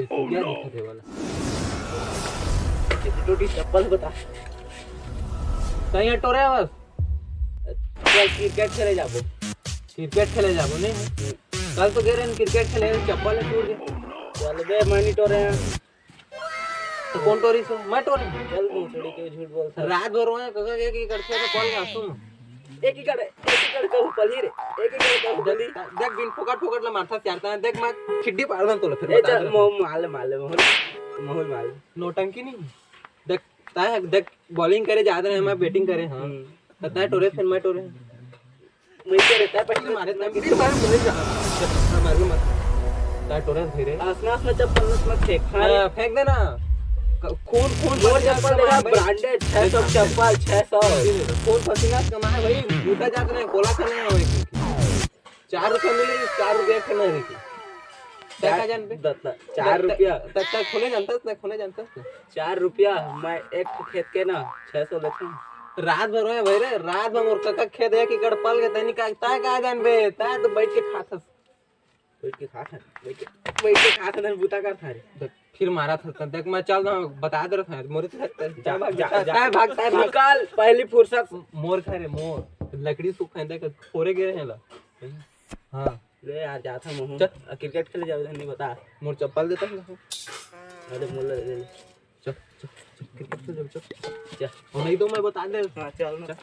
क्या दिक्कत है वाला टोटी चप्पल बता कहीं हटो रे बस चल क्रिकेट खेले जाबो क्रिकेट खेले जाबो नहीं कल तो कह रहे हैं क्रिकेट खेले चप्पल टूट गए चल बे मनी टोरे तो कौन टोरी सो मैं टोरी चल मुंह के झूठ बोलता रात भर रोए कका के की करते तो कॉल का सुन एक ही कर कहूं पली रे एक ही कर कहूं जल्दी देख बिन फोकट फोकट ला मारता चारता है देख मैं खिड्डी पाड़ दूं तो फिर ए चल माल माल नोटंकी नहीं देख ताए देख बॉलिंग करे ज्यादा है मैं बैटिंग करे हां ताए टोरे फिर मैं टोरे मैं क्या रहता है पहले मारे ना फिर मारे मिल जा मार मत ताए टोरे धीरे आसमान में चप्पल मत फेंक फेंक देना खून मोर चप्पल देखा ब्रांडेड 600 चप्पल 600 खून पसीना कमा है भाई जूता जात नहीं कोला खाने है भाई 4 रुपए मिले 4 रुपए खाना है देखिए क्या जान पे 4 रुपया तक खोले जानता है 4 रुपया मैं एक खेत के ना 600 लेता हूं रात भर है भाई रे रात भर मोर काका खेत है कि गड़पल के तनी का का जान बे ता तो बैठ के खाथस बैठ के खाता ना बूता कर था रे फिर मारा था देख मैं चल रहा बता दे रहा मोर जा भाग निकाल पहली फुर्सत मोर खा रे मोर लकड़ी सूख है देख फोरे गिरे हैं ला हां ले यार जाता हूं चल क्रिकेट खेले जाओ नहीं बता मोर चप्पल देता हूं अरे मोल ले चल क्रिकेट खेल चल चल नहीं तो मैं बता दे हां चल ना